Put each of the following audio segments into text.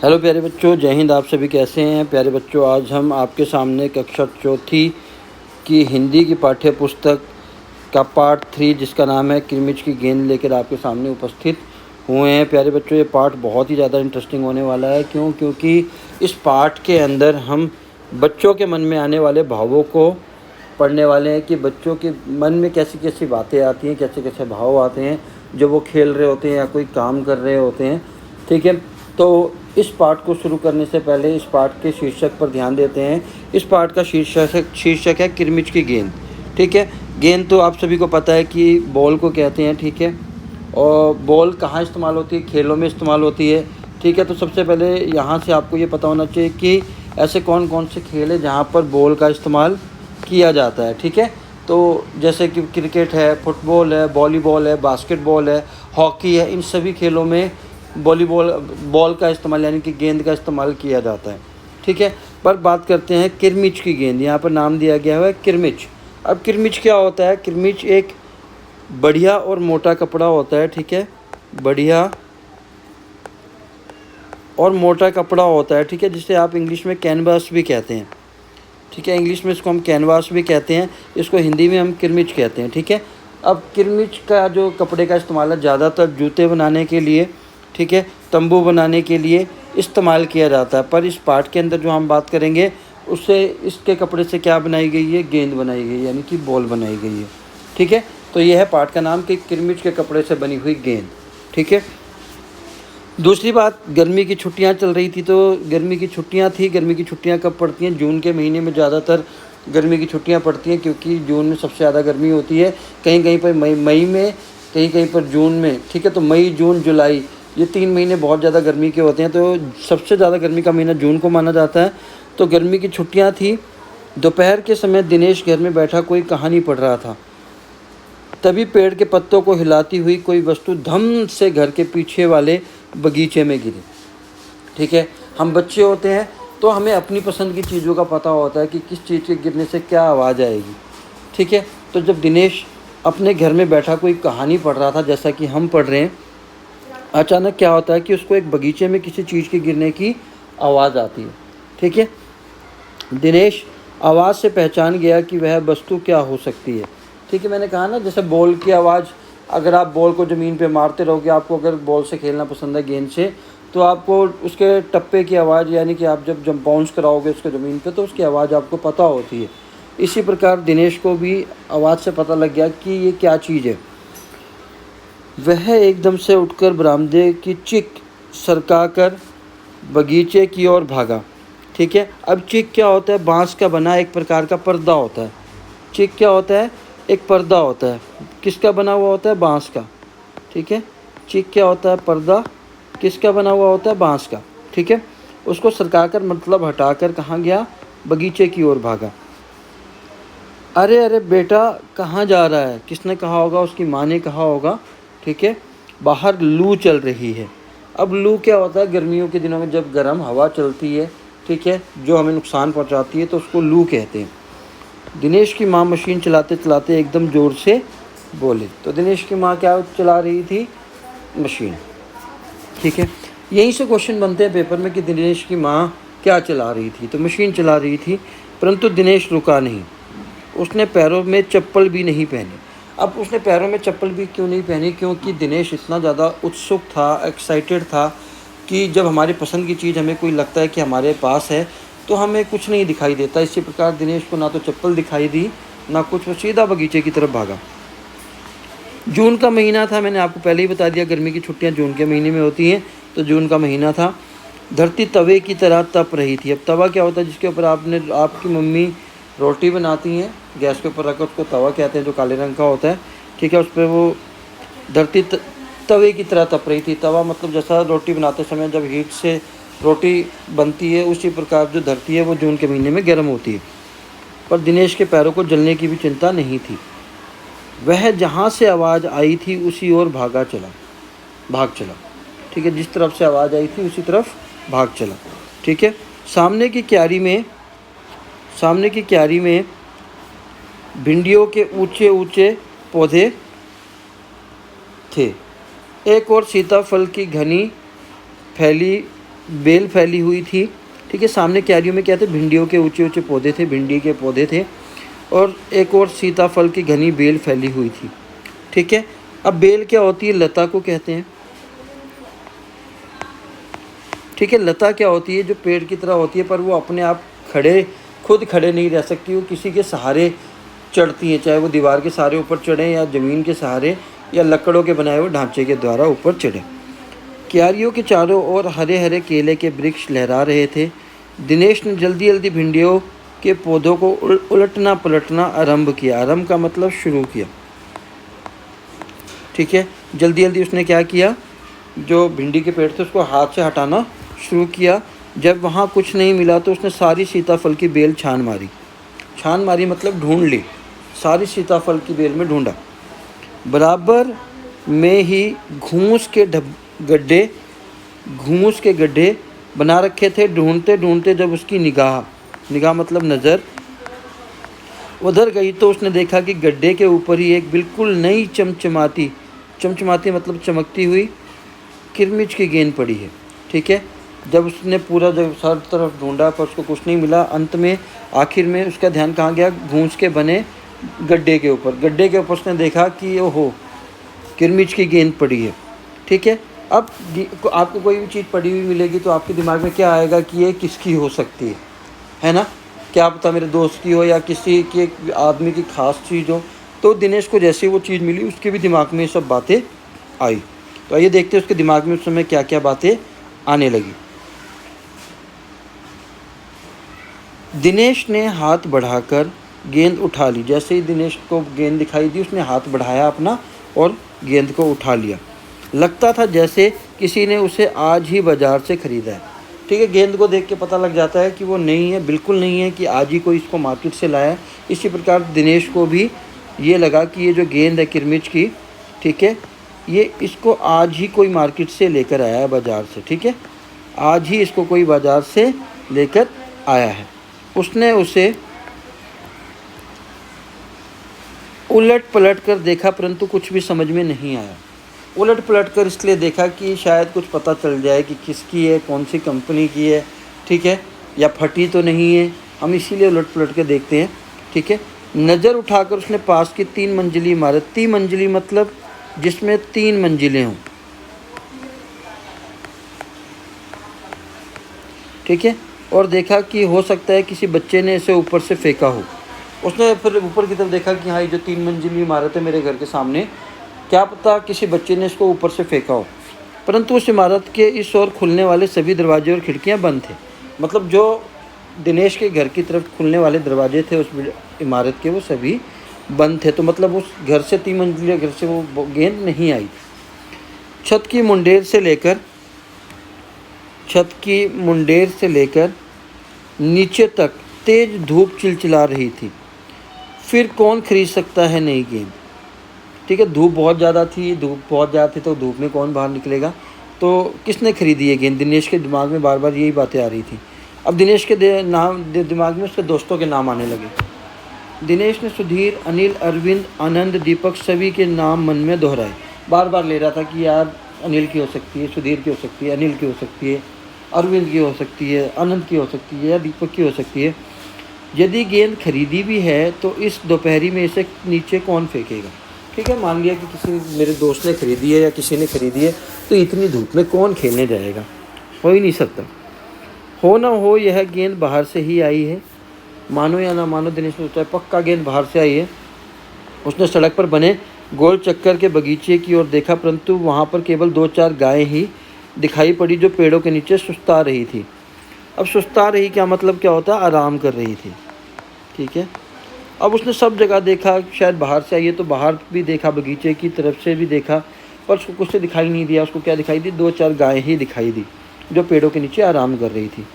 Hello प्यारे बच्चों, जय हिंद। आप सभी कैसे हैं प्यारे बच्चों। आज हम आपके सामने कक्षा चौथी की हिंदी की पाठ्य पुस्तक का पार्ट 3 जिसका नाम है किरमिच की गेंद लेकर आपके सामने उपस्थित हुए हैं। प्यारे बच्चों, ये पाठ बहुत ही ज़्यादा इंटरेस्टिंग होने वाला है। क्योंकि इस पाठ के अंदर हम बच्चों के मन में आने वाले भावों को पढ़ने वाले हैं कि बच्चों के मन में कैसी कैसी बातें आती हैं, कैसे कैसे भाव आते हैं जब वो खेल रहे होते हैं या कोई काम कर रहे होते हैं। ठीक है, तो इस पाठ को शुरू करने से पहले इस पाठ के शीर्षक पर ध्यान देते हैं। इस पाठ का शीर्षक है किरमिच की गेंद। ठीक है, गेंद तो आप सभी को पता है कि बॉल को कहते हैं। ठीक है, और बॉल कहाँ इस्तेमाल होती है? खेलों में इस्तेमाल होती है। ठीक है, तो सबसे पहले यहाँ से आपको ये पता होना चाहिए कि ऐसे कौन कौन से खेल है जहाँ पर बॉल का इस्तेमाल किया जाता है। ठीक है, तो जैसे कि क्रिकेट है, फुटबॉल है, वॉलीबॉल है, बास्केटबॉल है, हॉकी है, इन सभी खेलों में बॉल का इस्तेमाल यानी कि गेंद का इस्तेमाल किया जाता है। ठीक है, पर बात करते हैं किरमिच की गेंद। यहाँ पर नाम दिया गया है किरमिच। अब किरमिच क्या होता है? किरमिच एक बढ़िया और मोटा कपड़ा होता है। ठीक है, बढ़िया और मोटा कपड़ा होता है। ठीक है, जिसे आप इंग्लिश में कैनवास भी कहते हैं। ठीक है, इंग्लिश में इसको हम कैनवास भी कहते हैं, इसको हिंदी में हम किरमिच कहते हैं। ठीक है, अब किरमिच का जो कपड़े का इस्तेमाल है ज़्यादातर जूते बनाने के लिए, ठीक है, तंबू बनाने के लिए इस्तेमाल किया जाता है। पर इस पाठ के अंदर जो हम बात करेंगे उससे इसके कपड़े से क्या बनाई गई है? गेंद बनाई गई है, यानी कि बॉल बनाई गई है। ठीक है, तो यह है पाठ का नाम कि किरमिच के कपड़े से बनी हुई गेंद। ठीक है, दूसरी बात, गर्मी की छुट्टियां चल रही थी, तो गर्मी की छुट्टियां कब पड़ती हैं? जून के महीने में ज़्यादातर गर्मी की छुट्टियां पड़ती हैं, क्योंकि जून में सबसे ज़्यादा गर्मी होती है। कहीं कहीं पर मई में, कहीं कहीं पर जून में। ठीक है, तो मई, जून, जुलाई, ये 3 महीने बहुत ज़्यादा गर्मी के होते हैं। तो सबसे ज़्यादा गर्मी का महीना जून को माना जाता है। तो गर्मी की छुट्टियाँ थी। दोपहर के समय दिनेश घर में बैठा कोई कहानी पढ़ रहा था। तभी पेड़ के पत्तों को हिलाती हुई कोई वस्तु धम से घर के पीछे वाले बगीचे में गिरी। ठीक है, हम बच्चे होते हैं तो हमें अपनी पसंद की चीज़ों का पता होता है कि किस चीज़ के गिरने से क्या आवाज़ आएगी। ठीक है, तो जब दिनेश अपने घर में बैठा कोई कहानी पढ़ रहा था, जैसा कि हम पढ़ रहे हैं, अचानक क्या होता है कि उसको एक बगीचे में किसी चीज़ के गिरने की आवाज़ आती है। ठीक है, दिनेश आवाज़ से पहचान गया कि वह वस्तु क्या हो सकती है। ठीक है, मैंने कहा ना, जैसे बॉल की आवाज़, अगर आप बॉल को ज़मीन पे मारते रहोगे, आपको अगर बॉल से खेलना पसंद है, गेंद से, तो आपको उसके टप्पे की आवाज़, यानी कि आप जब बाउंस कराओगे उसके ज़मीन पे, तो उसकी आवाज़ आपको पता होती है। इसी प्रकार दिनेश को भी आवाज़ से पता लग गया कि ये क्या चीज़ है। वह एकदम से उठकर बरामदे की चिक सरकाकर बगीचे की ओर भागा। ठीक है, अब चिक क्या होता है? बांस का बना एक प्रकार का पर्दा होता है। चिक क्या होता है? एक पर्दा होता है। किसका बना हुआ होता है? बांस का। ठीक है, चिक क्या होता है? पर्दा। किसका बना हुआ होता है? बांस का। ठीक है, उसको सरकाकर मतलब हटाकर कहाँ गया? बगीचे की ओर भागा। अरे अरे बेटा, कहाँ जा रहा है? किसने कहा होगा? उसकी माँ ने कहा होगा। ठीक है, बाहर लू चल रही है। अब लू क्या होता है? गर्मियों के दिनों में जब गर्म हवा चलती है, ठीक है, जो हमें नुकसान पहुंचाती है, तो उसको लू कहते हैं। दिनेश की माँ मशीन चलाते चलाते एकदम ज़ोर से बोले। तो दिनेश की माँ क्या चला रही थी? मशीन। ठीक है, यहीं से क्वेश्चन बनते हैं पेपर में कि दिनेश की माँ क्या चला रही थी? तो मशीन चला रही थी। परंतु दिनेश रुका नहीं। उसने पैरों में चप्पल भी नहीं पहनी। अब उसने पैरों में चप्पल भी क्यों नहीं पहनी? क्योंकि दिनेश इतना ज़्यादा उत्सुक था, एक्साइटेड था कि जब हमारी पसंद की चीज़ हमें कोई लगता है कि हमारे पास है, तो हमें कुछ नहीं दिखाई देता। इसी प्रकार दिनेश को ना तो चप्पल दिखाई दी, ना कुछ। वो सीधा बगीचे की तरफ भागा। जून का महीना था, मैंने आपको पहले ही बता दिया, गर्मी की छुट्टियां जून के महीने में होती हैं। तो जून का महीना था। धरती तवे की तरह तप रही थी। अब तवा क्या होता है? जिसके ऊपर आपकी मम्मी रोटी बनाती हैं, गैस के ऊपर रखकर, उसको तवा कहते हैं, जो काले रंग का होता है। ठीक है, उस पर वो धरती तवे की तरह तप रही थी। तवा मतलब जैसा रोटी बनाते समय जब हीट से रोटी बनती है, उसी प्रकार जो धरती है वो जून के महीने में गर्म होती है। पर दिनेश के पैरों को जलने की भी चिंता नहीं थी। वह जहाँ से आवाज़ आई थी उसी ओर भाग चला। ठीक है, जिस तरफ से आवाज़ आई थी उसी तरफ भाग चला। ठीक है, सामने की क्यारी में भिंडियों के ऊंचे ऊंचे पौधे थे। एक और सीताफल की घनी फैली बेल फैली हुई थी। ठीक है, सामने क्यारियों में क्या थे, भिंडियों के ऊंचे ऊंचे पौधे थे, भिंडी के पौधे थे, और एक और सीताफल की घनी बेल फैली हुई थी। ठीक है, अब बेल क्या होती है, लता को कहते हैं। ठीक है, लता क्या होती है, जो पेड़ की तरह होती है, पर वो अपने आप खुद खड़े नहीं रह सकती, वो किसी के सहारे चढ़ती हैं, चाहे वो दीवार के सहारे ऊपर चढ़ें या ज़मीन के सहारे या लकड़ों के बनाए हुए ढांचे के द्वारा ऊपर चढ़ें। क्यारियों के चारों ओर हरे हरे केले के वृक्ष लहरा रहे थे। दिनेश ने जल्दी जल्दी भिंडियों के पौधों को उलटना पलटना आरंभ किया। आरंभ का मतलब शुरू किया। ठीक है, जल्दी जल्दी उसने क्या किया, जो भिंडी के पेड़ थे उसको हाथ से हटाना शुरू किया। जब वहाँ कुछ नहीं मिला तो उसने सारी सीताफल की बेल छान मारी मतलब ढूंढ ली, सारी सीताफल की बेल में ढूंढा। बराबर में ही घूस के गड्ढे बना रखे थे। ढूंढते ढूंढते जब उसकी निगाह मतलब नज़र उधर गई तो उसने देखा कि गड्ढे के ऊपर ही एक बिल्कुल नई चमचमाती मतलब चमकती हुई किरमिच की गेंद पड़ी है। ठीक है, जब उसने पूरा जब हर तरफ ढूंढा पर उसको कुछ नहीं मिला, अंत में आखिर में उसका ध्यान कहाँ गया, घूस के बने गड्ढे के ऊपर उसने देखा कि ओहो, किरमिच की गेंद पड़ी है। ठीक है, अब आपको कोई भी चीज़ पड़ी हुई मिलेगी तो आपके दिमाग में क्या आएगा कि ये किसकी हो सकती है ना, क्या पता मेरे दोस्त की हो या किसी के आदमी की खास चीज़ हो। तो दिनेश को जैसे वो चीज़ मिली उसके भी दिमाग में ये सब बातें आई। तो आइए देखते हैं उसके दिमाग में उस समय क्या क्या बातें आने लगी। दिनेश ने हाथ बढ़ाकर गेंद उठा ली। जैसे ही दिनेश को गेंद दिखाई दी उसने हाथ बढ़ाया अपना और गेंद को उठा लिया। लगता था जैसे किसी ने उसे आज ही बाज़ार से ख़रीदा है। ठीक है, गेंद को देख के पता लग जाता है कि वो नहीं है, बिल्कुल नहीं है कि आज ही कोई इसको मार्केट से लाया है। इसी प्रकार दिनेश को भी ये लगा कि ये जो गेंद है किरमिच की, ठीक है, ये इसको आज ही कोई मार्केट से लेकर आया है बाज़ार से। ठीक है, आज ही इसको कोई बाज़ार से लेकर आया है। उसने उसे उलट पलट कर देखा परंतु कुछ भी समझ में नहीं आया। उलट पलट कर इसलिए देखा कि शायद कुछ पता चल जाए कि किसकी है, कौन सी कंपनी की है। ठीक है, या फटी तो नहीं है, हम इसीलिए उलट पलट कर देखते हैं। ठीक है, नज़र उठाकर उसने पास की 3 मंजिली इमारत, 3 मंजिली मतलब जिसमें 3 मंजिलें हों। ठीक है, और देखा कि हो सकता है किसी बच्चे ने इसे ऊपर से फेंका हो। उसने फिर ऊपर की तरफ देखा कि हाँ, ये जो 3 मंजिली इमारत है मेरे घर के सामने, क्या पता किसी बच्चे ने इसको ऊपर से फेंका हो। परंतु उस इमारत के इस ओर खुलने वाले सभी दरवाजे और खिड़कियां बंद थे। मतलब जो दिनेश के घर की तरफ खुलने वाले दरवाजे थे उस इमारत के, वो सभी बंद थे। तो मतलब उस घर से 3 मंजिले घर से वो गेंद नहीं आई। छत की मुंडेर से लेकर नीचे तक तेज धूप चिलचिला रही थी। फिर कौन खरीद सकता है नई गेंद। ठीक है, धूप बहुत ज़्यादा थी तो धूप में कौन बाहर निकलेगा। तो किसने खरीदी है गेंद, दिनेश के दिमाग में बार बार यही बातें आ रही थी। अब दिनेश के दिमाग में उसके दोस्तों के नाम आने लगे। दिनेश ने सुधीर, अनिल, अरविंद, आनंद, दीपक सभी के नाम मन में दोहराए। बार बार ले रहा था कि यार अनिल की हो सकती है, सुधीर की हो सकती है, अनिल की हो सकती है, अरविंद की हो सकती है, आनंद की हो सकती है या दीपक की हो सकती है। यदि गेंद खरीदी भी है तो इस दोपहरी में इसे नीचे कौन फेंकेगा। ठीक है, मान लिया कि किसी मेरे दोस्त ने खरीदी है या किसी ने खरीदी है, तो इतनी धूप में कौन खेलने जाएगा, हो ही नहीं सकता। हो ना हो यह गेंद बाहर से ही आई है। मानो या ना मानो, दिनेश ने सोचा पक्का गेंद बाहर से आई है। उसने सड़क पर बने गोल चक्कर के बगीचे की ओर देखा, परंतु वहाँ पर केवल 2-4 गायें ही दिखाई पड़ी जो पेड़ों के नीचे सुस्ता रही थी। अब सुस्ता रही क्या मतलब क्या होता है, आराम कर रही थी। ठीक है, अब उसने सब जगह देखा, शायद बाहर से आई है तो बाहर भी देखा, बगीचे की तरफ से भी देखा, पर उसको कुछ से दिखाई नहीं दिया। उसको क्या दिखाई दी, 2-4 गायें ही दिखाई दी जो पेड़ों के नीचे आराम कर रही थी।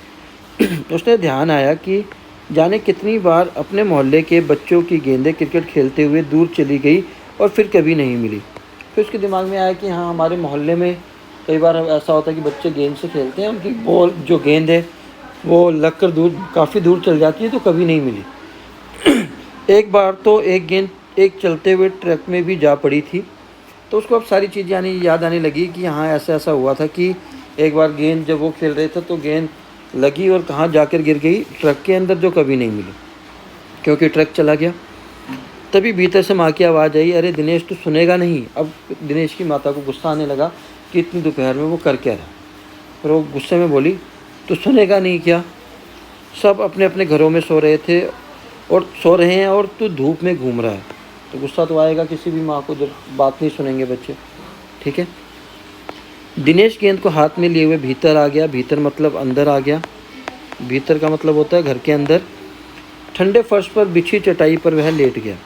उसने ध्यान आया कि जाने कितनी बार अपने मोहल्ले के बच्चों की गेंदें क्रिकेट खेलते हुए दूर चली गई और फिर कभी नहीं मिली। फिर उसके दिमाग में आया कि हाँ, हमारे मोहल्ले में कई बार ऐसा होता है कि बच्चे गेंद से खेलते हैं, उनकी बॉल जो गेंद है वो लग कर काफ़ी दूर चल जाती है तो कभी नहीं मिली। एक बार तो एक गेंद एक चलते हुए ट्रक में भी जा पड़ी थी। तो उसको अब सारी चीज़ें याद आने लगी कि हाँ, ऐसा ऐसा हुआ था कि एक बार गेंद जब वो खेल रहे थे तो गेंद लगी और कहाँ जाकर गिर गई, ट्रक के अंदर, जो कभी नहीं मिली क्योंकि ट्रक चला गया। तभी भीतर से माँ की आवाज़ आई, अरे दिनेश तू सुनेगा नहीं। अब दिनेश की माता को गुस्सा आने लगा कि इतनी दोपहर में वो कर क्या रहा। और वो गुस्से में बोली, तू सुनेगा नहीं क्या? सब अपने अपने घरों में सो रहे थे और सो रहे हैं और तू धूप में घूम रहा है। तो गुस्सा तो आएगा किसी भी माँ को जब बात नहीं सुनेंगे बच्चे, ठीक है। दिनेश गेंद को हाथ में लिए हुए भीतर आ गया। भीतर मतलब अंदर आ गया। भीतर का मतलब होता है घर के अंदर। ठंडे फर्श पर बिछी चटाई पर वह लेट गया।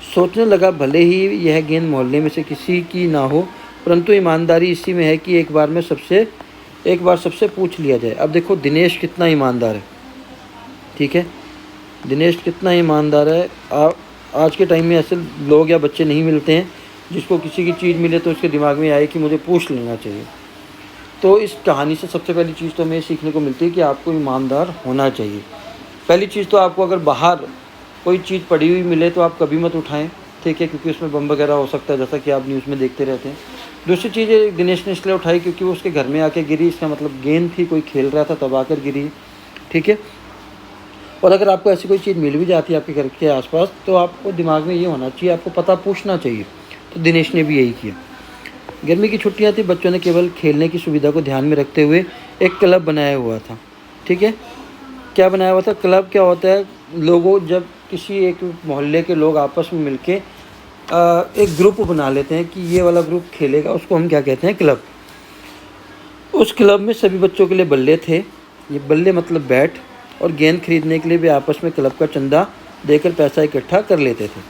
सोचने लगा, भले ही यह गेंद मोहल्ले में से किसी की ना हो, परंतु ईमानदारी इसी में है कि एक बार सबसे पूछ लिया जाए। अब देखो दिनेश कितना ईमानदार है, ठीक है। दिनेश कितना ईमानदार है। आज के टाइम में ऐसे लोग या बच्चे नहीं मिलते हैं जिसको किसी की चीज़ मिले तो उसके दिमाग में आए कि मुझे पूछ लेना चाहिए। तो इस कहानी से सबसे पहली चीज़ तो हमें सीखने को मिलती है कि आपको ईमानदार होना चाहिए। पहली चीज़ तो आपको अगर बाहर कोई चीज़ पड़ी हुई मिले तो आप कभी मत उठाएं, ठीक है, क्योंकि उसमें बम वगैरह हो सकता है, जैसा कि आप न्यूज़ में देखते रहते हैं। दूसरी चीज़ दिनेश ने इसलिए उठाई क्योंकि वो उसके घर में आके गिरी। इसका मतलब गेंद थी, कोई खेल रहा था तब आकर गिरी, ठीक है। और अगर आपको ऐसी कोई चीज़ मिल भी जाती है आपके घर के आसपास तो आपको दिमाग में ये होना चाहिए, आपको पता पूछना चाहिए। तो दिनेश ने भी यही किया। गर्मी की छुट्टियां थी, बच्चों ने केवल खेलने की सुविधा को ध्यान में रखते हुए एक क्लब बनाया हुआ था, ठीक है। क्या बनाया हुआ था? क्लब क्या होता है, लोगों जब किसी एक मोहल्ले के लोग आपस में मिलके एक ग्रुप बना लेते हैं कि ये वाला ग्रुप खेलेगा, उसको हम क्या कहते हैं? क्लब। उस क्लब में सभी बच्चों के लिए बल्ले थे। ये बल्ले मतलब बैट, और गेंद खरीदने के लिए भी आपस में क्लब का चंदा देकर पैसा इकट्ठा कर लेते थे,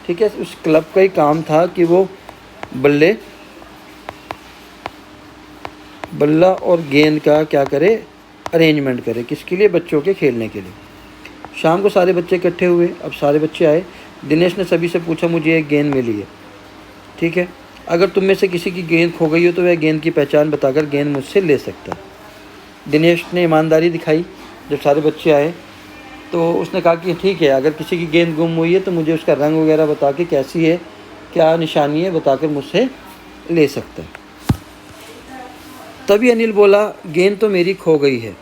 ठीक है। उस क्लब का ही काम था कि वो बल्ला और गेंद का क्या करे, अरेंजमेंट करे। किसके लिए? बच्चों के खेलने के लिए। शाम को सारे बच्चे इकट्ठे हुए। अब सारे बच्चे आए। दिनेश ने सभी से पूछा, मुझे एक गेंद मिली है, ठीक है। अगर तुम में से किसी की गेंद खो गई हो तो वह गेंद की पहचान बताकर गेंद मुझसे ले सकता है। दिनेश ने ईमानदारी दिखाई। जब सारे बच्चे आए तो उसने कहा कि ठीक है, अगर किसी की गेंद गुम हुई है तो मुझे उसका रंग वगैरह बता के कैसी है, क्या निशानी है, बताकर मुझसे ले सकता है। तभी अनिल बोला, गेंद तो मेरी खो गई है।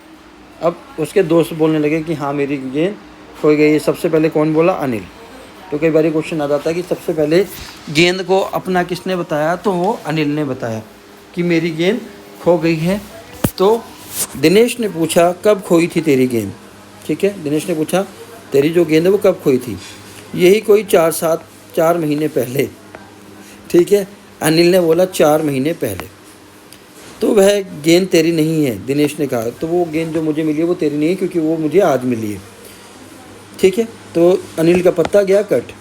अब उसके दोस्त बोलने लगे कि हाँ मेरी गेंद खो गई है। सबसे पहले कौन बोला? अनिल। तो कई बार क्वेश्चन आ जाता है कि सबसे पहले गेंद को अपना किसने बताया, तो वो अनिल ने बताया कि मेरी गेंद खो गई है। तो दिनेश ने पूछा, कब खोई थी तेरी गेंद, ठीक है। दिनेश ने पूछा, तेरी जो गेंद है वो कब खोई थी? यही कोई 4 महीने पहले, ठीक है। अनिल ने बोला 4 महीने पहले। तो वह गेंद तेरी नहीं है, दिनेश ने कहा। तो वो गेंद जो मुझे मिली है वो तेरी नहीं है क्योंकि वो मुझे आज मिली है, ठीक है। तो अनिल का पत्ता गया कट।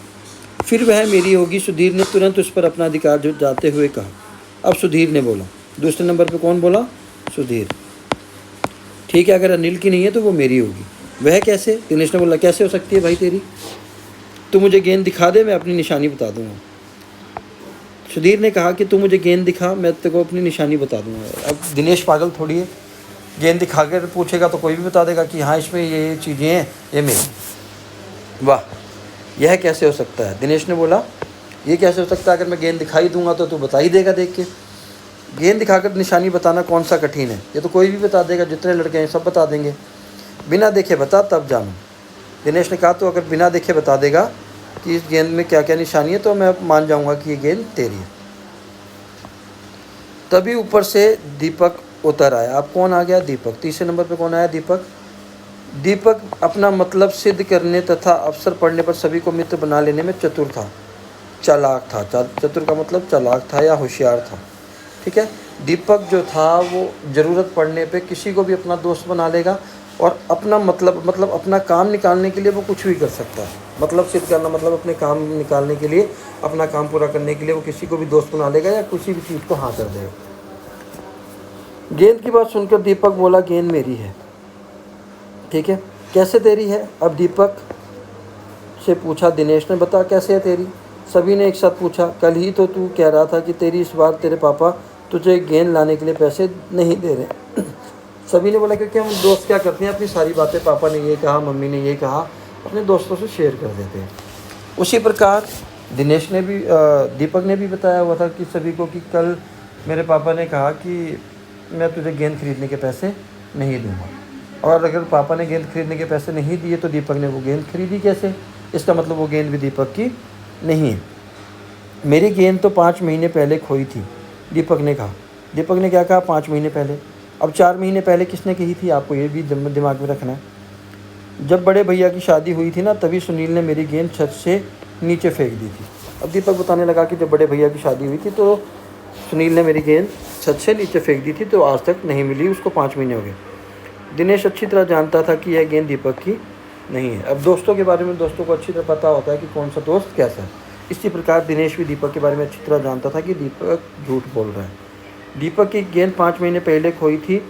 फिर वह मेरी होगी, सुधीर ने तुरंत उस पर अपना अधिकार जताते हुए कहा। अब सुधीर ने बोला। दूसरे नंबर पे कौन बोला? सुधीर। ठीक है, अगर अनिल की नहीं है तो वो मेरी होगी। वह कैसे? दिनेश ने बोला, कैसे हो सकती है भाई तेरी? तू मुझे गेंद दिखा दे, मैं अपनी निशानी बता दूंगा। सुधीर ने कहा कि तू मुझे गेंद दिखा, मैं तेरे को अपनी निशानी बता दूंगा। अब दिनेश पागल थोड़ी है, गेंद दिखा कर पूछेगा तो कोई भी बता देगा कि हाँ इसमें ये चीज़ें हैं, ये मेरी। वाह, यह कैसे हो सकता है? दिनेश ने बोला, ये कैसे हो सकता है? अगर मैं गेंद दिखाई दूंगा तो तू बता ही देगा देख के। गेंद दिखाकर निशानी बताना कौन सा कठिन है? ये तो कोई भी बता देगा, जितने लड़के हैं सब बता देंगे। बिना देखे बता तब जानू। दिनेश ने कहा, तो अगर बिना देखे बता देगा कि इस गेंद में क्या क्या निशानी है तो मैं मान जाऊंगा कि ये गेंद तेरी है। तभी ऊपर से दीपक उतर आया। अब कौन आ गया? दीपक। तीसरे नंबर पे कौन आया? दीपक। दीपक अपना मतलब सिद्ध करने तथा अवसर पड़ने पर सभी को मित्र बना लेने में चतुर था, चालाक था। चतुर का मतलब चालाक था या होशियार था, ठीक है। दीपक जो था वो ज़रूरत पड़ने पे किसी को भी अपना दोस्त बना लेगा और अपना मतलब अपना काम निकालने के लिए वो कुछ भी कर सकता है। मतलब सिद्ध करना मतलब अपने काम निकालने के लिए, अपना काम पूरा करने के लिए वो किसी को भी दोस्त बना लेगा या किसी भी चीज़ को हाँ कर देगा। गेंद की बात सुनकर दीपक बोला, गेंद मेरी है, ठीक है। कैसे तेरी है? अब दीपक से पूछा। दिनेश ने बता कैसे है तेरी। सभी ने एक साथ पूछा, कल ही तो तू कह रहा था कि तेरी इस बार तेरे पापा तुझे गेंद लाने के लिए पैसे नहीं दे रहे। सभी ने बोला क्योंकि हम दोस्त क्या करते हैं, अपनी सारी बातें पापा ने ये कहा, मम्मी ने ये कहा, अपने दोस्तों से शेयर कर देते हैं। उसी प्रकार दीपक ने भी बताया हुआ था कि सभी को कि कल मेरे पापा ने कहा कि मैं तुझे गेंद खरीदने के पैसे नहीं दूंगा। और अगर पापा ने गेंद खरीदने के पैसे नहीं दिए तो दीपक ने वो गेंद खरीदी कैसे? इसका मतलब वो गेंद भी दीपक की नहीं है। मेरी गेंद तो 5 महीने पहले खोई थी, दीपक ने कहा। दीपक ने क्या कहा? 5 महीने पहले। अब 4 महीने पहले किसने कही थी? आपको ये भी दिमाग में रखना है। जब बड़े भैया की शादी हुई थी ना, तभी सुनील ने मेरी गेंद छत से नीचे फेंक दी थी। अब दीपक बताने लगा कि जब बड़े भैया की शादी हुई थी तो सुनील ने मेरी गेंद छत से नीचे फेंक दी थी, तो आज तक नहीं मिली, उसको 5 महीने हो गए। दिनेश अच्छी तरह जानता था कि यह गेंद दीपक की नहीं है। अब दोस्तों के बारे में दोस्तों को अच्छी तरह पता होता है कि कौन सा दोस्त कैसा है। इसी प्रकार दिनेश भी दीपक के बारे में अच्छी तरह जानता था कि दीपक झूठ बोल रहा है। दीपक की गेंद 5 महीने पहले खोई थी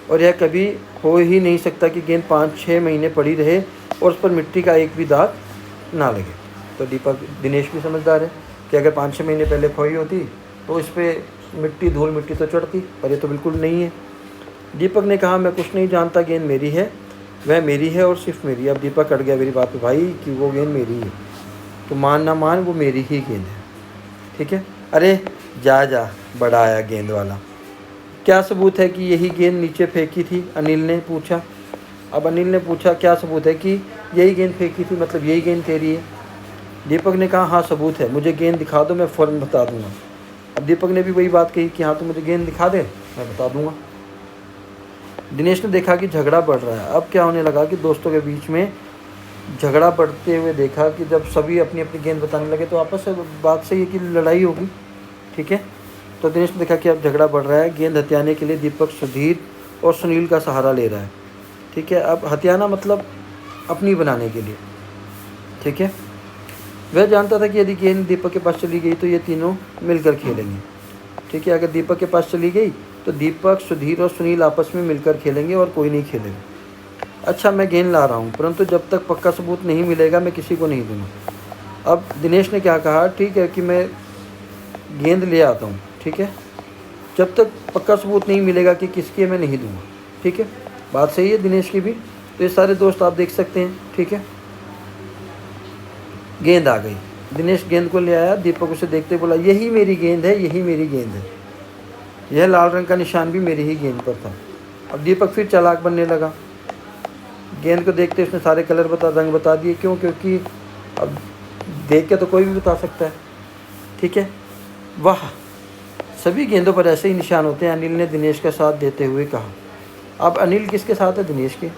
और यह कभी हो ही नहीं सकता कि गेंद 5-6 महीने पड़ी रहे और उस पर मिट्टी का एक भी दाग ना लगे। तो दिनेश भी समझदार है कि अगर 5-6 महीने पहले खोई होती तो इस पर धूल मिट्टी तो चढ़ती, पर ये तो बिल्कुल नहीं है। दीपक ने कहा, मैं कुछ नहीं जानता, गेंद मेरी है, वह मेरी है और सिर्फ मेरी। अब दीपक अड़ गया मेरी बात पे, भाई कि वो गेंद मेरी है, तो मान ना मान वो मेरी ही गेंद है, ठीक है। अरे जा बड़ा आया गेंद वाला, क्या सबूत है कि यही गेंद नीचे फेंकी थी? अनिल ने पूछा। अब अनिल ने पूछा, क्या सबूत है कि यही गेंद फेंकी थी, मतलब यही गेंद तेरी है? दीपक ने कहा, हाँ सबूत है, मुझे गेंद दिखा दो, मैं फ़ौरन बता दूंगा। अब दीपक ने भी वही बात कही कि हाँ तो मुझे गेंद दिखा दे, मैं बता दूंगा। दिनेश ने देखा कि झगड़ा बढ़ रहा है। अब क्या होने लगा कि दोस्तों के बीच में झगड़ा बढ़ते हुए देखा कि जब सभी अपनी अपनी गेंद बताने लगे तो आपस में बात सही है कि लड़ाई होगी, ठीक है। तो दिनेश ने देखा कि अब झगड़ा बढ़ रहा है। गेंद हथियाने के लिए दीपक सुधीर और सुनील का सहारा ले रहा है, ठीक है। अब हथियाना मतलब अपनी बनाने के लिए, ठीक है। वह जानता था कि यदि गेंद दीपक के पास चली गई तो ये तीनों मिलकर खेलेंगे, ठीक है। अगर दीपक के पास चली गई तो दीपक, सुधीर और सुनील आपस में मिलकर खेलेंगे और कोई नहीं खेलेगा। अच्छा, मैं गेंद ला रहा हूँ, परंतु जब तक पक्का सबूत नहीं मिलेगा मैं किसी को नहीं दूँगा। अब दिनेश ने क्या कहा, ठीक है कि मैं गेंद ले आता हूँ, ठीक है, जब तक पक्का सबूत नहीं मिलेगा कि किसकी है मैं नहीं दूँगा, ठीक है। बात सही है दिनेश की भी। तो ये सारे दोस्त आप देख सकते हैं, ठीक है। गेंद आ गई, दिनेश गेंद को ले आया। दीपक उसे देखते बोला, यही मेरी गेंद है, यही मेरी गेंद है, यह लाल रंग का निशान भी मेरी ही गेंद पर था। अब दीपक फिर चालाक बनने लगा। गेंद को देखते उसने सारे रंग बता दिए। क्यों? क्योंकि अब देख के तो कोई भी बता सकता है, ठीक है। वाह, सभी गेंदों पर ऐसे ही निशान होते हैं, अनिल ने दिनेश का साथ देते हुए कहा। अब अनिल किसके साथ है? दिनेश के।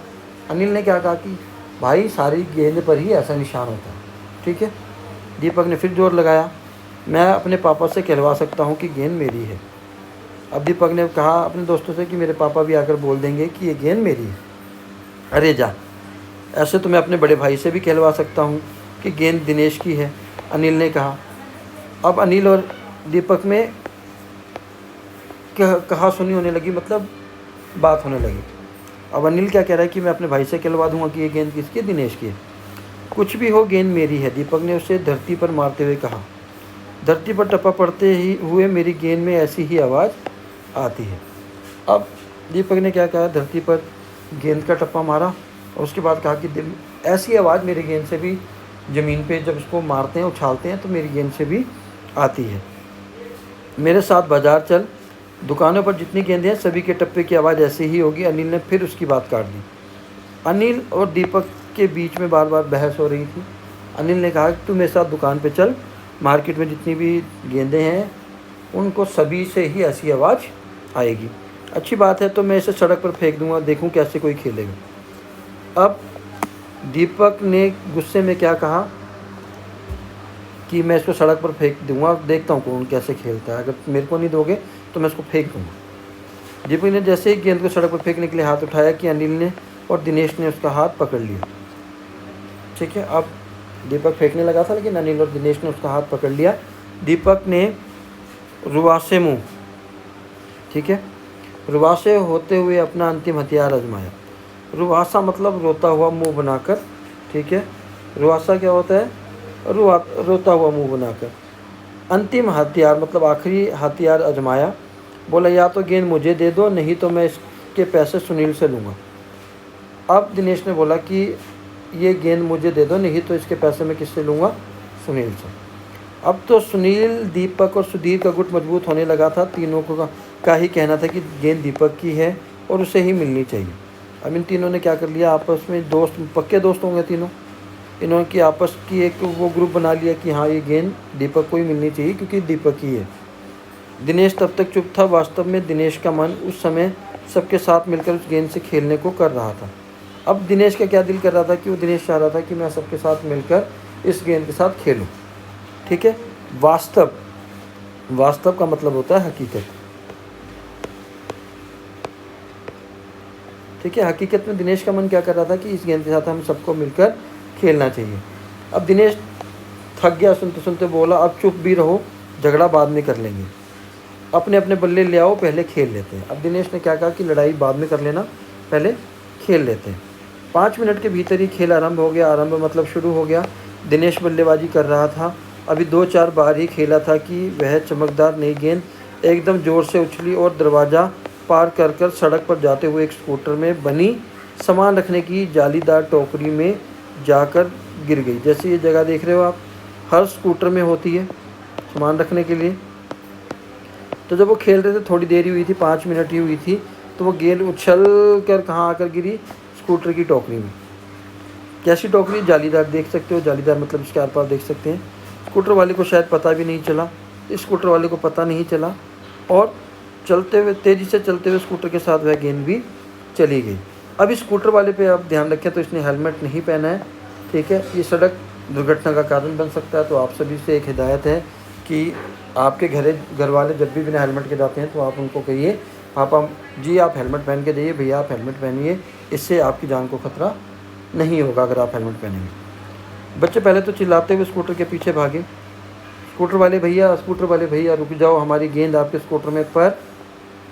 अनिल ने क्या कहा कि भाई सारी गेंद पर ही ऐसा निशान होता है, ठीक है। दीपक ने फिर जोर लगाया, मैं अपने पापा से कहलवा सकता हूँ कि गेंद मेरी है। अब दीपक ने कहा अपने दोस्तों से कि मेरे पापा भी आकर बोल देंगे कि ये गेंद मेरी है। अरे जा, ऐसे तो मैं अपने बड़े भाई से भी कहलवा सकता हूँ कि गेंद दिनेश की है, अनिल ने कहा। अब अनिल और दीपक में कहा सुनी होने लगी, मतलब बात होने लगी। अब अनिल क्या कह रहा है कि मैं अपने भाई से कहलवा दूंगा कि ये गेंद किसकी है? दिनेश की है। कुछ भी हो, गेंद मेरी है, दीपक ने उसे धरती पर मारते हुए कहा। धरती पर टप्पा पड़ते ही हुए मेरी गेंद में ऐसी ही आवाज़ आती है। अब दीपक ने क्या कहा, धरती पर गेंद का टप्पा मारा और उसके बाद कहा कि ऐसी आवाज़ मेरी गेंद से भी ज़मीन पे जब उसको मारते हैं, उछालते हैं, तो मेरी गेंद से भी आती है। मेरे साथ बाज़ार चल, दुकानों पर जितनी गेंदें हैं सभी के टप्पे की आवाज़ ऐसी ही होगी। अनिल ने फिर उसकी बात काट दी। अनिल और दीपक के बीच में बार बार बहस हो रही थी। अनिल ने कहा कि तू मेरे साथ दुकान पे चल, मार्केट में जितनी भी गेंदें हैं उनको सभी से ही ऐसी आवाज़ आएगी। अच्छी बात है, तो मैं इसे सड़क पर फेंक दूंगा, देखूं कैसे कोई खेलेगा। अब दीपक ने गुस्से में क्या कहा कि मैं इसको सड़क पर फेंक दूंगा, देखता हूँ कौन कैसे खेलता है, अगर मेरे को नहीं दोगे तो मैं इसको फेंक दूँगा। दीपक ने जैसे ही गेंद को सड़क पर फेंकने के लिए हाथ उठाया कि अनिल ने और दिनेश ने उसका हाथ पकड़ लिया, ठीक है। अब दीपक फेंकने लगा था, लेकिन अनिल और दिनेश ने उसका हाथ पकड़ लिया। दीपक ने रुआसे मुँह, ठीक है, रुआसे होते हुए अपना अंतिम हथियार आजमाया। रुआसा मतलब रोता हुआ मुंह बनाकर, ठीक है। रुआसा क्या होता है? रोता हुआ मुंह बनाकर। अंतिम हथियार मतलब आखिरी हथियार आजमाया। बोला, या तो गेंद मुझे दे दो, नहीं तो मैं इसके पैसे सुनील से लूँगा। अब दिनेश ने बोला कि ये गेंद मुझे दे दो, नहीं तो इसके पैसे मैं किससे लूँगा? सुनील से। अब तो सुनील, दीपक और सुधीर का गुट मजबूत होने लगा था। तीनों का ही कहना था कि गेंद दीपक की है और उसे ही मिलनी चाहिए। अब इन तीनों ने क्या कर लिया, आपस में दोस्त, पक्के दोस्त होंगे तीनों, इन्होंने की आपस की एक वो ग्रुप बना लिया कि हाँ ये गेंद दीपक को ही मिलनी चाहिए क्योंकि दीपक ही है। दिनेश तब तक चुप था। वास्तव में दिनेश का मन उस समय सबके साथ मिलकर उस गेंद से खेलने को कर रहा था। अब दिनेश का क्या दिल कर रहा था कि वो दिनेश चाह रहा था कि मैं सबके साथ मिलकर इस गेंद के साथ खेलूं। ठीक है, वास्तव का मतलब होता है हकीकत। ठीक है, हकीकत में दिनेश का मन क्या कर रहा था कि इस गेंद के साथ हम सबको मिलकर खेलना चाहिए। अब दिनेश थक गया सुनते सुनते, बोला अब चुप भी रहो, झगड़ा बाद में कर लेंगे, अपने अपने बल्ले ले आओ, पहले खेल लेते हैं। अब दिनेश ने क्या कहा कि लड़ाई बाद में कर लेना, पहले खेल लेते हैं। 5 मिनट के भीतर ही खेल आरंभ हो गया। आरंभ मतलब शुरू हो गया। दिनेश बल्लेबाजी कर रहा था। अभी 2-4 बार ही खेला था कि वह चमकदार नई गेंद एकदम ज़ोर से उछली और दरवाज़ा पार कर सड़क पर जाते हुए एक स्कूटर में बनी सामान रखने की जालीदार टोकरी में जाकर गिर गई। जैसे ये जगह देख रहे हो आप, हर स्कूटर में होती है सामान रखने के लिए। तो जब वो खेल रहे थे, थोड़ी देर ही हुई थी, 5 मिनट ही हुई थी, तो वो गेंद उछल कर कहाँ आकर गिरी, स्कूटर की टोकरी में। कैसी टोकरी, जालीदार, देख सकते हो, जालीदार मतलब इसके आर पार देख सकते हैं। स्कूटर वाले को शायद पता भी नहीं चला, स्कूटर वाले को पता नहीं चला और चलते हुए, तेज़ी से चलते हुए स्कूटर के साथ वह गेंद भी चली गई। अब इस स्कूटर वाले पे आप ध्यान रखें तो इसने हेलमेट नहीं पहना है। ठीक है, ये सड़क दुर्घटना का कारण बन सकता है। तो आप सभी से एक हिदायत है कि आपके घर वाले जब भी बिना हेलमेट के जाते हैं तो आप उनको कहिए, पापा जी आप हेलमेट पहन के जाइए, भैया आप हेलमेट पहनिए, इससे आपकी जान को खतरा नहीं होगा अगर आप हेलमेट पहनेंगे। बच्चे पहले तो चिल्लाते हुए स्कूटर के पीछे भागे, स्कूटर वाले भैया रुक जाओ, हमारी गेंद आपके स्कूटर में। पर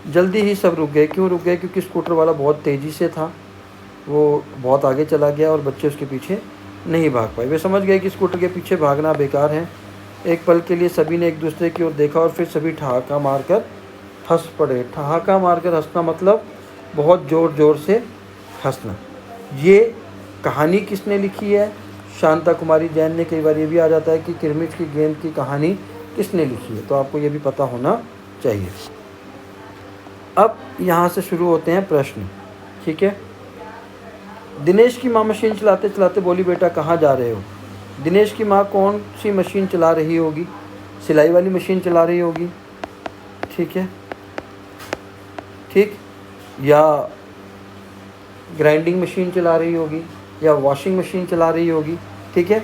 जल्दी ही सब रुक गए। क्यों रुक गए? क्योंकि स्कूटर वाला बहुत तेज़ी से था, वो बहुत आगे चला गया और बच्चे उसके पीछे नहीं भाग पाए। वे समझ गए कि स्कूटर के पीछे भागना बेकार है। एक पल के लिए सभी ने एक दूसरे की ओर देखा और फिर सभी ठहाका मारकर हंस पड़े। ठहाका मारकर हंसना मतलब बहुत ज़ोर ज़ोर से हंसना। ये कहानी किसने लिखी है? शांता कुमारी जैन ने। कई बार ये भी आ जाता है कि किरमिच की गेंद की कहानी किसने लिखी है, तो आपको ये भी पता होना चाहिए। अब यहाँ से शुरू होते हैं प्रश्न। ठीक है, दिनेश की माँ मशीन चलाते चलाते बोली, बेटा कहाँ जा रहे हो? दिनेश की माँ कौन सी मशीन चला रही होगी? सिलाई वाली मशीन चला रही होगी। ठीक है, ठीक, या ग्राइंडिंग मशीन चला रही होगी, या वॉशिंग मशीन चला रही होगी। ठीक है,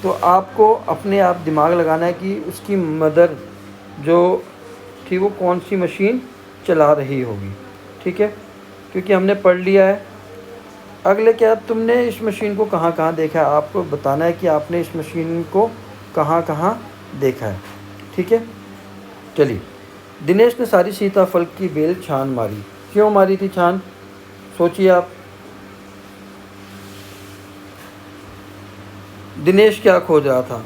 तो आपको अपने आप दिमाग लगाना है कि उसकी मदर जो थी वो कौन सी मशीन चला रही होगी। ठीक है, क्योंकि हमने पढ़ लिया है। अगले क्या, तुमने इस मशीन को कहाँ कहाँ देखा है? आपको बताना है कि आपने इस मशीन को कहाँ कहाँ देखा है। ठीक है, चलिए। दिनेश ने सारी सीताफल की बेल छान मारी। क्यों मारी थी छान? सोचिए आप। दिनेश क्या खोज रहा था?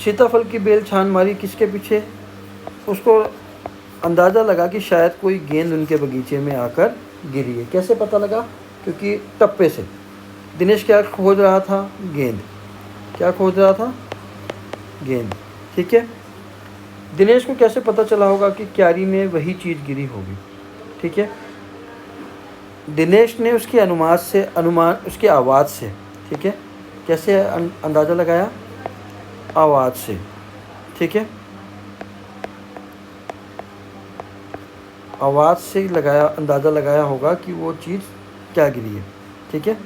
सीताफल की बेल छान मारी किसके पीछे? उसको अंदाज़ा लगा कि शायद कोई गेंद उनके बगीचे में आकर गिरी है। कैसे पता लगा? क्योंकि टप्पे से। दिनेश क्या खोज रहा था? गेंद। क्या खोज रहा था? गेंद। ठीक है, दिनेश को कैसे पता चला होगा कि क्यारी में वही चीज़ गिरी होगी? ठीक है, दिनेश ने उसकी उसकी आवाज़ से। ठीक है, कैसे अंदाज़ा लगाया? आवाज़ से। ठीक है, आवाज़ से अंदाज़ा लगाया होगा कि वो चीज़ क्या गिरी है। ठीक है,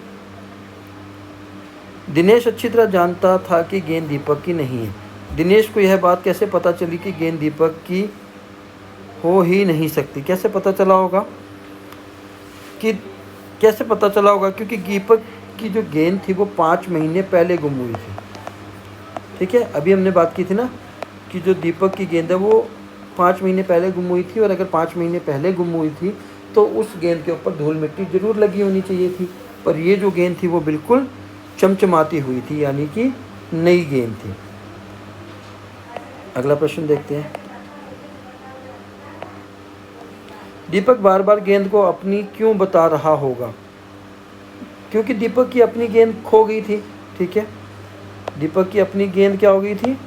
दिनेश अच्छी तरह जानता था कि गेंद दीपक की नहीं है। दिनेश को यह बात कैसे पता चली कि गेंद दीपक की हो ही नहीं सकती? कैसे पता चला होगा क्योंकि दीपक की जो गेंद थी वो 5 महीने पहले गुम हुई थी। ठीक है, अभी हमने बात की थी ना कि जो दीपक की गेंद है वो 5 महीने पहले गुम हुई थी, और अगर 5 महीने पहले गुम हुई थी तो उस गेंद के ऊपर धूल मिट्टी ज़रूर लगी होनी चाहिए थी। पर ये जो गेंद थी वो बिल्कुल चमचमाती हुई थी, यानी कि नई गेंद थी। अगला प्रश्न देखते हैं। दीपक बार बार गेंद को अपनी क्यों बता रहा होगा? क्योंकि दीपक की अपनी गेंद खो गई थी। ठीक है, दीपक की अपनी गेंद क्या हो गई थी?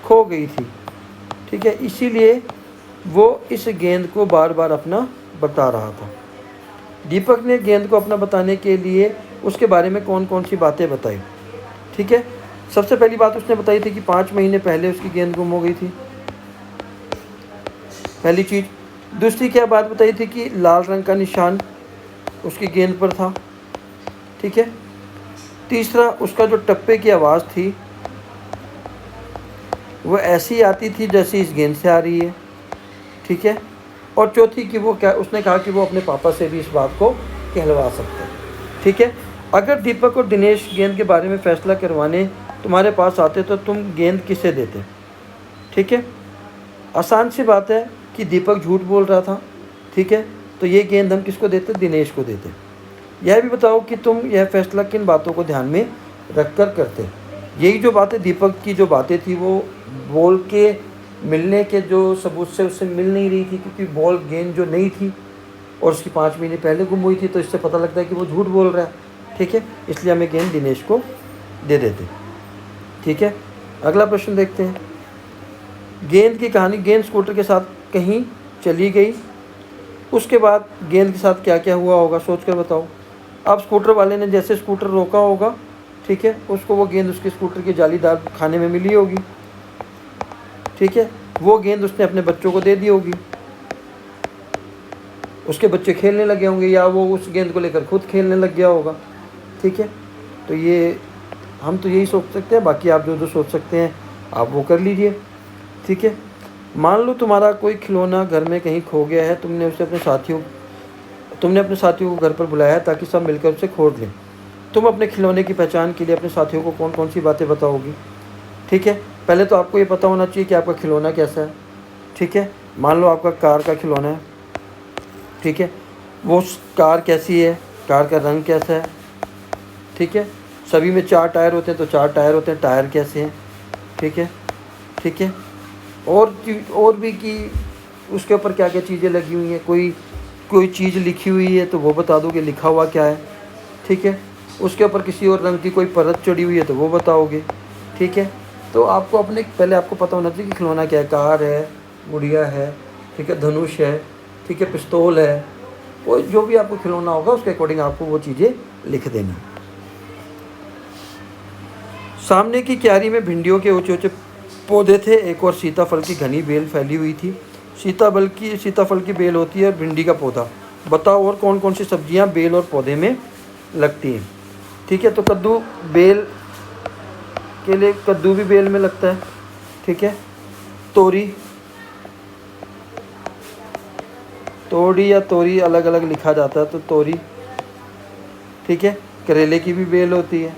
खो गई थी। ठीक है, इसीलिए वो इस गेंद को बार बार अपना बता रहा था। दीपक ने गेंद को अपना बताने के लिए उसके बारे में कौन कौन सी बातें बताई। ठीक है, सबसे पहली बात उसने बताई थी कि 5 महीने पहले उसकी गेंद गुम हो गई थी, पहली चीज़। दूसरी क्या बात बताई थी कि लाल रंग का निशान उसकी गेंद पर था। ठीक है, तीसरा उसका जो टप्पे की आवाज़ थी वो ऐसी आती थी जैसी इस गेंद से आ रही है। ठीक है, और चौथी कि वो क्या, उसने कहा कि वो अपने पापा से भी इस बात को कहलवा सकते हैं। ठीक है, अगर दीपक और दिनेश गेंद के बारे में फ़ैसला करवाने तुम्हारे पास आते तो तुम गेंद किसे देते। ठीक है, आसान सी बात है कि दीपक झूठ बोल रहा था। ठीक है, तो ये गेंद हम किसको देते, दिनेश को देते। यह भी बताओ कि तुम यह फैसला किन बातों को ध्यान में रख कर करते। यही जो बातें, दीपक की जो बातें थी वो बॉल के मिलने के जो सबूत से उससे मिल नहीं रही थी, क्योंकि बॉल गेंद जो नहीं थी और उसकी 5 महीने पहले गुम हुई थी, तो इससे पता लगता है कि वो झूठ बोल रहा है। ठीक है, इसलिए हमें गेंद दिनेश को दे देते। ठीक है, अगला प्रश्न देखते हैं। गेंद की कहानी। गेंद स्कूटर के साथ कहीं चली गई, उसके बाद गेंद के साथ क्या क्या हुआ होगा, सोच कर बताओ। अब स्कूटर वाले ने जैसे स्कूटर रोका होगा, ठीक है, उसको वो गेंद उसके स्कूटर के जालीदार खाने में मिली होगी। ठीक है, वो गेंद उसने अपने बच्चों को दे दी होगी, उसके बच्चे खेलने लगे होंगे, या वो उस गेंद को लेकर खुद खेलने लग गया होगा। ठीक है, तो ये हम तो यही सोच सकते हैं, बाकी आप जो जो सोच सकते हैं आप वो कर लीजिए। ठीक है, मान लो तुम्हारा कोई खिलौना घर में कहीं खो गया है, तुमने अपने साथियों को घर पर बुलाया है ताकि सब मिलकर उसे खोज लें। तुम अपने खिलौने की पहचान के लिए अपने साथियों को कौन कौन सी बातें बताओगी। ठीक है, पहले तो आपको ये पता होना चाहिए कि आपका खिलौना कैसा है। ठीक है, मान लो आपका कार का खिलौना है। ठीक है, वो कार कैसी है, कार का रंग कैसा है। ठीक है, सभी में 4 टायर होते हैं तो 4 टायर होते हैं, टायर कैसे हैं। ठीक है, ठीक है, और भी कि उसके ऊपर क्या क्या चीज़ें लगी हुई हैं, कोई चीज़ लिखी हुई है तो वो बता दो कि लिखा हुआ क्या है। ठीक है, उसके ऊपर किसी और रंग की कोई परत चढ़ी हुई है तो वो बताओगे। ठीक है, तो आपको पहले आपको पता होना चाहिए कि खिलौना क्या है। कार है, गुड़िया है, ठीक है, धनुष है, ठीक है, पिस्तौल है, कोई जो भी आपको खिलौना होगा उसके अकॉर्डिंग आपको वो चीज़ें लिख देनी। सामने की क्यारी में भिंडियों के ऊंचे ऊंचे पौधे थे, एक और सीताफल की घनी बेल फैली हुई थी। सीताफल की बेल होती है और भिंडी का पौधा। बताओ और कौन कौन सी सब्जियां बेल और पौधे में लगती हैं। ठीक है, तो कद्दू बेल के लिए, कद्दू भी बेल में लगता है। ठीक है, तोड़ी या तोरी अलग अलग लिखा जाता है, तो तोरी। ठीक है, करेले की भी बेल होती है।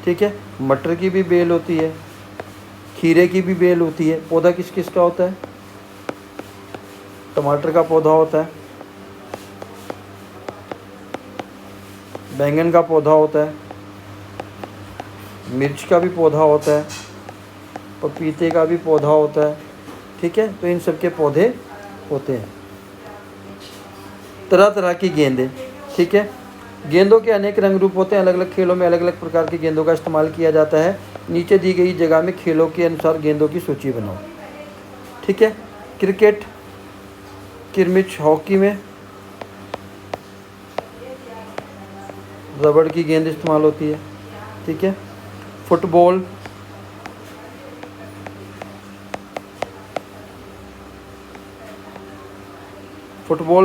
ठीक है, मटर की भी बेल होती है, खीरे की भी बेल होती है। पौधा किस किस का होता है, टमाटर का पौधा होता है, बैंगन का पौधा होता है, मिर्च का भी पौधा होता है, पपीते का भी पौधा होता है। ठीक है, तो इन सब के पौधे होते हैं। तरह तरह की गेंदें। ठीक है, गेंदों के अनेक रंग रूप होते हैं, अलग अलग खेलों में अलग अलग प्रकार की गेंदों का इस्तेमाल किया जाता है। नीचे दी गई जगह में खेलों के अनुसार गेंदों की सूची बनाओ। ठीक है, क्रिकेट, किरमिच, हॉकी में रबड़ की गेंद इस्तेमाल होती है। ठीक है, फुटबॉल,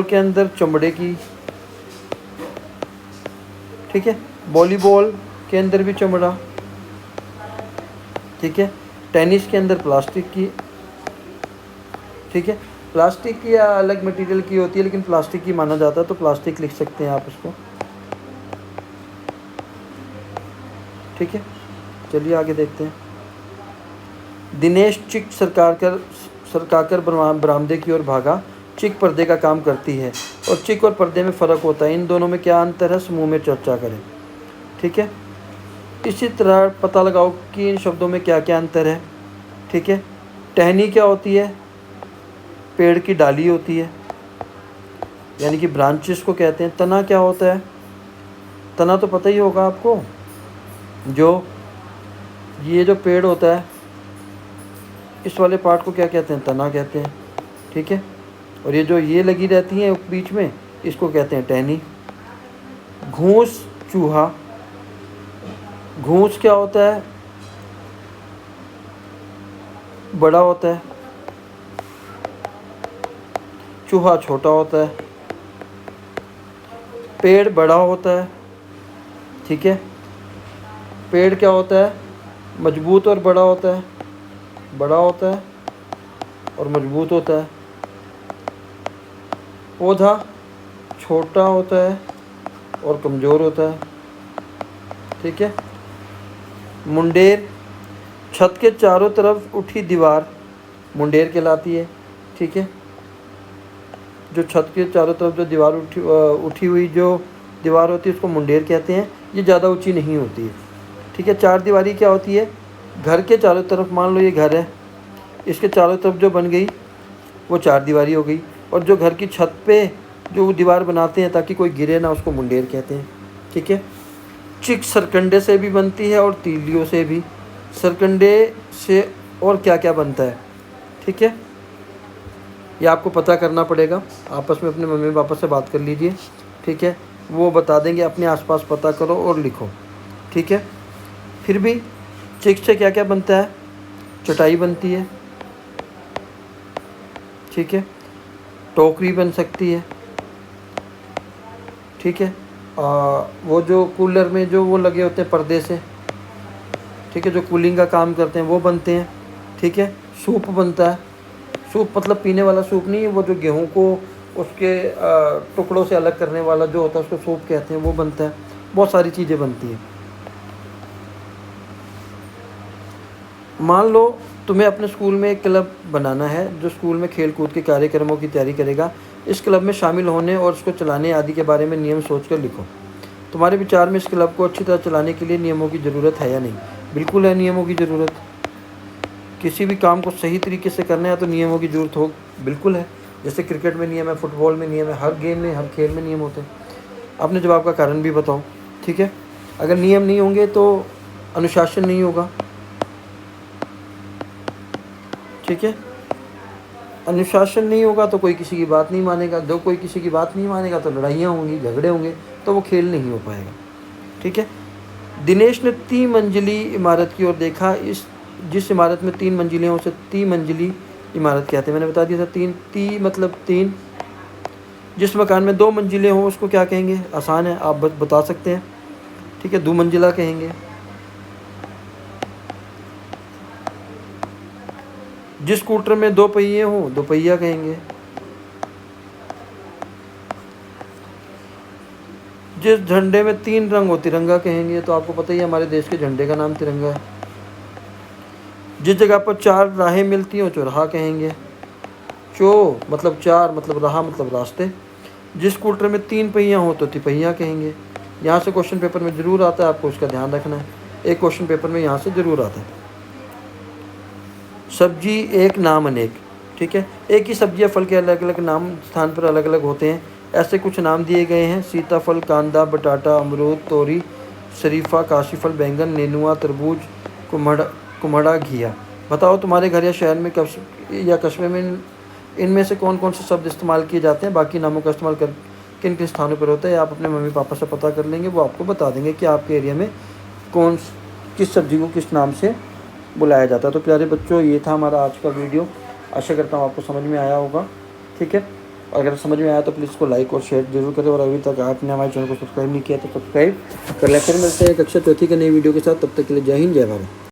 के अंदर चमड़े की। ठीक है, वॉलीबॉल के अंदर भी चमड़ा। ठीक है, टेनिस के अंदर प्लास्टिक की। ठीक है, प्लास्टिक की या अलग मटेरियल की होती है, लेकिन प्लास्टिक की माना जाता है, तो प्लास्टिक लिख सकते हैं आप उसको। ठीक है, चलिए आगे देखते हैं। दिनेश चिक सरकाकर बरामदे की ओर भागा। चिक पर्दे का काम करती है और चिक और पर्दे में फ़र्क होता है। इन दोनों में क्या अंतर है, समूह में चर्चा करें। ठीक है, इसी तरह पता लगाओ कि इन शब्दों में क्या क्या अंतर है। ठीक है, टहनी क्या होती है, पेड़ की डाली होती है, यानी कि ब्रांचेस को कहते हैं। तना क्या होता है, तना तो पता ही होगा आपको, जो पेड़ होता है, इस वाले पार्ट को क्या कहते हैं? तना कहते हैं, ठीक है। और ये जो ये लगी रहती हैं बीच में, इसको कहते हैं टहनी। घूस चूहा, घूस क्या होता है? बड़ा होता है, चूहा छोटा होता है। पेड़ बड़ा होता है, ठीक है। पेड़ क्या होता है? मजबूत और बड़ा होता है, बड़ा होता है और मजबूत होता है। पौधा छोटा होता है और कमज़ोर होता है, ठीक है। मुंडेर, छत के चारों तरफ उठी दीवार मुंडेर कहलाती है, ठीक है। जो छत के चारों तरफ जो दीवार उठी हुई जो दीवार होती है उसको मुंडेर कहते हैं। ये ज़्यादा ऊंची नहीं होती है, ठीक है। चार दीवारी क्या होती है? घर के चारों तरफ, मान लो ये घर है, इसके चारों तरफ जो बन गई वो चार दीवारी हो गई। और जो घर की छत पे जो दीवार बनाते हैं ताकि कोई गिरे ना, उसको मुंडेर कहते हैं, ठीक है। चिक सरकंडे से भी बनती है और तीलियों से भी। सरकंडे से और क्या क्या बनता है, ठीक है, ये आपको पता करना पड़ेगा। आपस में अपने मम्मी पापा से बात कर लीजिए, ठीक है, वो बता देंगे। अपने आसपास पता करो और लिखो, ठीक है। फिर भी चिक से क्या क्या बनता है? चटाई बनती है, ठीक है। टोकरी बन सकती है, ठीक है। वो जो कूलर में जो वो लगे होते हैं पर्दे से, ठीक है, जो कूलिंग का काम करते हैं वो बनते हैं, ठीक है। सूप बनता है, सूप मतलब पीने वाला सूप नहीं है, वो जो गेहूं को उसके टुकड़ों से अलग करने वाला जो होता है उसको सूप कहते हैं, वो बनता है। बहुत सारी चीज़ें बनती हैं। मान लो तुम्हें अपने स्कूल में एक क्लब बनाना है जो स्कूल में खेल कूद के कार्यक्रमों की तैयारी करेगा। इस क्लब में शामिल होने और उसको चलाने आदि के बारे में नियम सोचकर लिखो। तुम्हारे विचार में इस क्लब को अच्छी तरह चलाने के लिए नियमों की ज़रूरत है या नहीं? बिल्कुल है नियमों की ज़रूरत। किसी भी काम को सही तरीके से करना है तो नियमों की ज़रूरत हो, बिल्कुल है। जैसे क्रिकेट में नियम है, फुटबॉल में नियम है, हर गेम में, हर खेल में नियम होते हैं। अपने जवाब का कारण भी बताओ, ठीक है। अगर नियम नहीं होंगे तो अनुशासन नहीं होगा, ठीक है। अनुशासन नहीं होगा तो कोई किसी की बात नहीं मानेगा, जो कोई किसी की बात नहीं मानेगा तो लड़ाइयाँ होंगी, झगड़े होंगे, तो वो खेल नहीं हो पाएगा, ठीक है। दिनेश ने 3 मंजिली इमारत की ओर देखा। जिस इमारत में 3 मंजिलें हैं उसे 3 मंजिली इमारत कहते हैं। मैंने बता दिया था, 3 मतलब 3। जिस मकान में 2 मंजिलें हों उसको क्या कहेंगे? आसान है, आप बता सकते हैं, ठीक है, 2 मंजिला कहेंगे। जिस स्कूटर में 2 पहिए हों 2 पहिया कहेंगे। जिस झंडे में 3 रंग हो तिरंगा कहेंगे। तो आपको पता ही है हमारे देश के झंडे का नाम तिरंगा है। जिस जगह पर 4 राहें मिलती हो चौराहा कहेंगे। चो मतलब 4 मतलब राह मतलब रास्ते। जिस स्कूटर में 3 पहिया हो तो तिपहिया कहेंगे। यहाँ से क्वेश्चन पेपर में ज़रूर आता है, आपको उसका ध्यान रखना है। एक क्वेश्चन पेपर में यहाँ से ज़रूर आता है। सब्जी एक नाम अनेक, ठीक है। एक ही सब्जी या फल के अलग अलग नाम स्थान पर अलग अलग होते हैं। ऐसे कुछ नाम दिए गए हैं: सीताफल, कांदा, बटाटा, अमरूद, तोरी, शरीफा, काशीफल, बैंगन, नेनुआ, तरबूज, कुम्हड़ा, घिया। बताओ तुम्हारे घर या शहर में या कस्बे में इनमें से कौन कौन से शब्द इस्तेमाल किए जाते हैं? बाकी नामों का इस्तेमाल कर किन किन स्थानों पर होता है? आप अपने मम्मी पापा से पता कर लेंगे, वो आपको बता देंगे कि आपके एरिया में किस सब्ज़ी को किस नाम से बुलाया जाता है। तो प्यारे बच्चों, ये था हमारा आज का वीडियो। आशा करता हूँ आपको समझ में आया होगा, ठीक है। अगर समझ में आया तो प्लीज़ इसको लाइक और शेयर जरूर करें। और अभी तक आपने हमारे चैनल को सब्सक्राइब नहीं किया तो सब्सक्राइब कर लें। फिर मिलते हैं कक्षा 4 की नई वीडियो के साथ। तब तक के लिए जय हिंद, जय भारत।